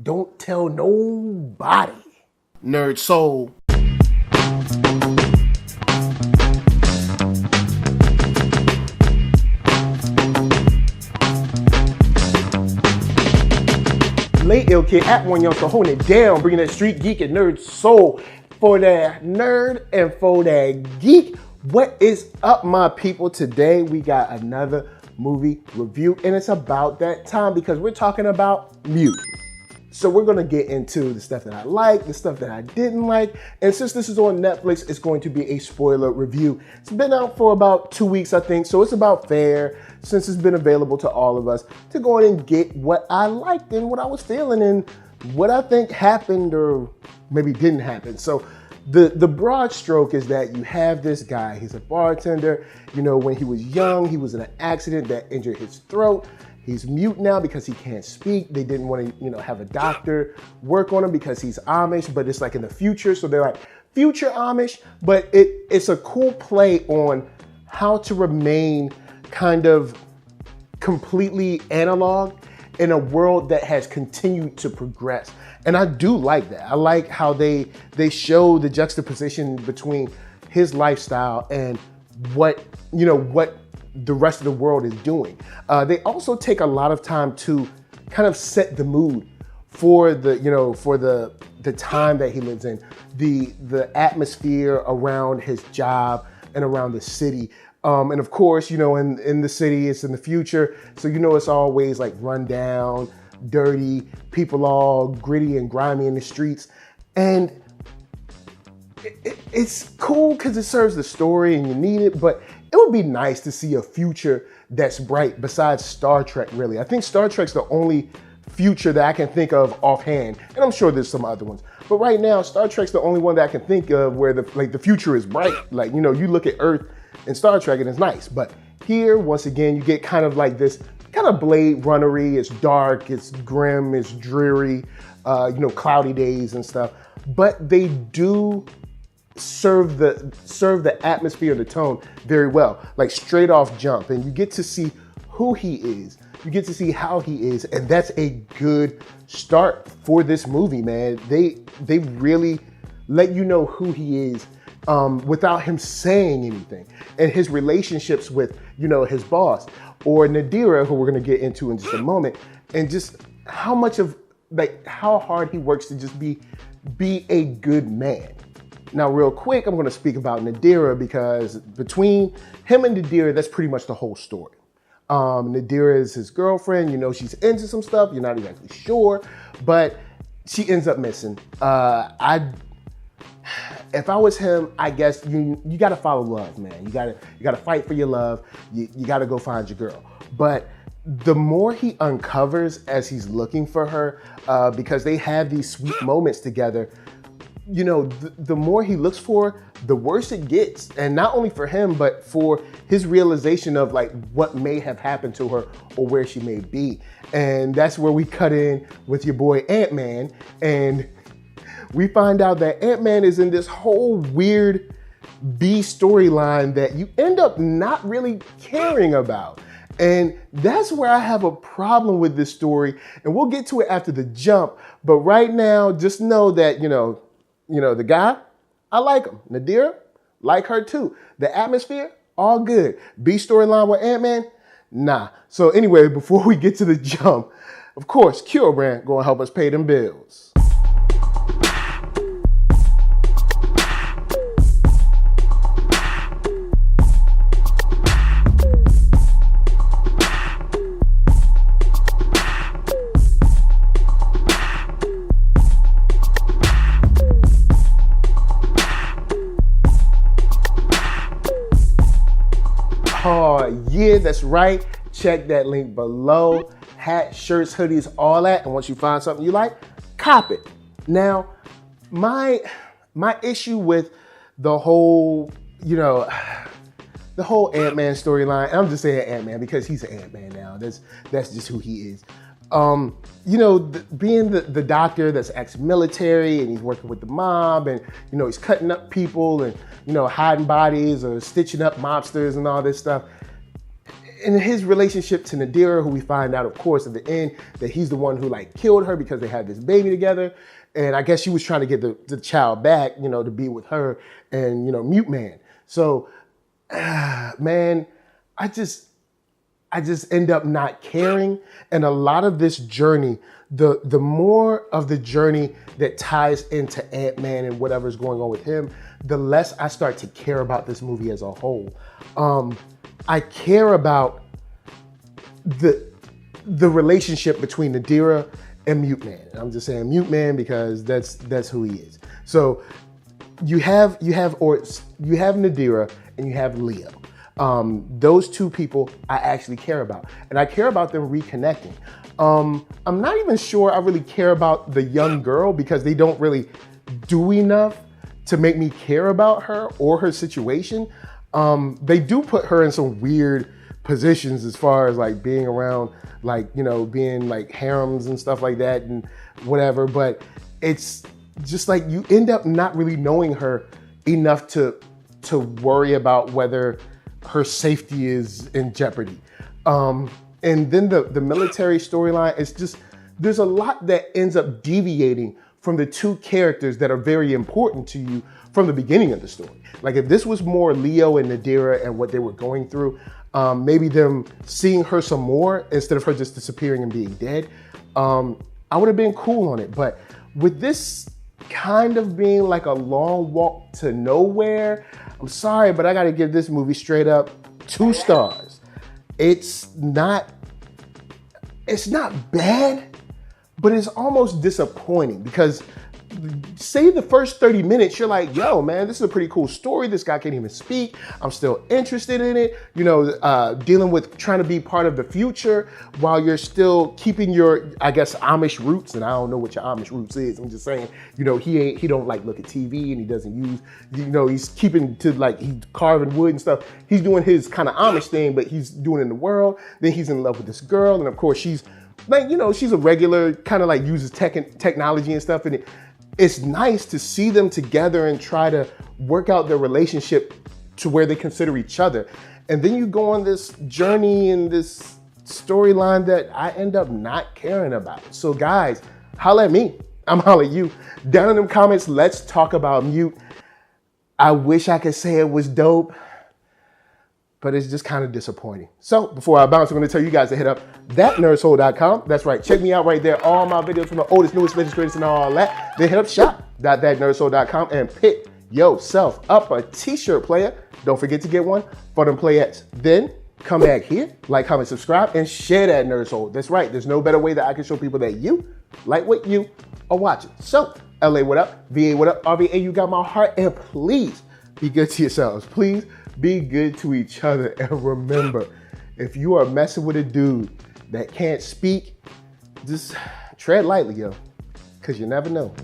Don't tell nobody. NERDSoul. Late Ill Kid at OneYoungsta holding it down, bringing that street geek and NERDSoul for that nerd and for that geek. What is up, my people? Today we got another movie review, and it's about that time because we're talking about Mute. So we're gonna get into the stuff that I like, the stuff that I didn't like, and since this is on Netflix, it's going to be a spoiler review. It's been out for about 2 weeks, I think, so it's about fair, since it's been available to all of us, to go in and get what I liked and what I was feeling and what I think happened or maybe didn't happen. So the broad stroke is that you have this guy, he's a bartender. You know, when he was young, he was in an accident that injured his throat. He's mute now because he can't speak. They didn't want to, have a doctor work on him because he's Amish, but it's like in the future. So they're like future Amish, but it's a cool play on how to remain kind of completely analog in a world that has continued to progress. And I do like that. I like how they show the juxtaposition between his lifestyle and what the rest of the world is doing. They also take a lot of time to kind of set the mood for the time that he lives in, the atmosphere around his job and around the city. And of course, in the city, it's in the future. So, it's always like run down, dirty, people all gritty and grimy in the streets. And it's cool because it serves the story and you need it, but it would be nice to see a future that's bright besides Star Trek, really. I think Star Trek's the only future that I can think of offhand, and I'm sure there's some other ones. But right now, Star Trek's the only one that I can think of where the future is bright. Like, you look at Earth in Star Trek and it's nice. But here, once again, you get kind of like this kind of Blade Runner-y. It's dark, it's grim, it's dreary, cloudy days and stuff. But they do serve the atmosphere, the tone very well, like straight off jump, and you get to see who he is, you get to see how he is, and that's a good start for this movie, man. They really let you know who he is without him saying anything, and his relationships with his boss or Nadira, who we're going to get into in just a moment, and just how much of how hard he works to just be a good man. Now, real quick, I'm going to speak about Nadira because between him and Nadira, that's pretty much the whole story. Nadira is his girlfriend. She's into some stuff. You're not exactly sure, but she ends up missing. If I was him, I guess you got to follow love, man. You got to fight for your love. You got to go find your girl. But the more he uncovers as he's looking for her, because they have these sweet moments together, the more he looks for her, the worse it gets. And not only for him, but for his realization of what may have happened to her or where she may be. And that's where we cut in with your boy Ant-Man. And we find out that Ant-Man is in this whole weird B storyline that you end up not really caring about. And that's where I have a problem with this story. And we'll get to it after the jump. But right now, just know that, the guy, I like him. Nadira, like her too. The atmosphere, all good. B storyline with Ant-Man, nah. So anyway, before we get to the jump, of course, KURO brand gonna help us pay them bills. Oh, yeah, that's right. Check that link below. Hats, shirts, hoodies, all that. And once you find something you like, cop it. Now, my issue with the whole, the whole Ant-Man storyline, I'm just saying Ant-Man because he's an Ant-Man now. That's just who he is. Being the doctor that's ex-military and he's working with the mob and, he's cutting up people and, hiding bodies or stitching up mobsters and all this stuff. in his relationship to Nadira, who we find out, of course, at the end, that he's the one who like killed her because they had this baby together. And I guess she was trying to get the child back, you know, to be with her and, you know, Mute Man. So, man, I just end up not caring. And a lot of this journey, the more of the journey that ties into Ant-Man and whatever's going on with him, the less I start to care about this movie as a whole. I care about the relationship between Nadira and Mute Man. And I'm just saying Mute Man because that's who he is. So you have Nadira and you have Leo. Those two people I actually care about, and I care about them reconnecting. I'm not even sure I really care about the young girl because they don't really do enough to make me care about her or her situation. They do put her in some weird positions as far as like being around, like, you know, being like harems and stuff like that and whatever, but it's just like you end up not really knowing her enough to worry about whether her safety is in jeopardy. And then the military storyline, it's just, there's a lot that ends up deviating from the two characters that are very important to you from the beginning of the story. Like if this was more Leo and Nadira and what they were going through, maybe them seeing her some more instead of her just disappearing and being dead, I would have been cool on it. But with this kind of being like a long walk to nowhere, I'm sorry, but I gotta give this movie straight up 2 stars. It's not bad, but it's almost disappointing because say the first 30 minutes, you're like, yo, man, this is a pretty cool story. This guy can't even speak. I'm still interested in it. You know, dealing with trying to be part of the future while you're still keeping your, I guess, Amish roots. And I don't know what your Amish roots is. I'm just saying, you know, he don't like look at TV and he doesn't use, you know, he's keeping to like, he's carving wood and stuff. He's doing his kind of Amish thing, but he's doing it in the world. Then he's in love with this girl. And of course she's like, you know, she's a regular kind of like uses technology and stuff. And it's nice to see them together and try to work out their relationship to where they consider each other. And then you go on this journey and this storyline that I end up not caring about. So guys, holla at me. I'm holla at you. Down in them comments, let's talk about Mute. I wish I could say it was dope, but it's just kind of disappointing. So before I bounce, I'm gonna tell you guys to hit up ThatNERDSoul.com. That's right, check me out right there. All my videos from the oldest, newest, latest, greatest, and all that. Then hit up shop.ThatNERDSoul.com and pick yourself up a t-shirt, player. Don't forget to get one for them playettes. Then come back here, like, comment, subscribe, and share that NERDSoul. That's right, there's no better way that I can show people that you like what you are watching. So, LA, what up? VA, what up? RVA, you got my heart, and please be good to yourselves. Please be good to each other. And remember, if you are messing with a dude that can't speak, just tread lightly, yo, because you never know.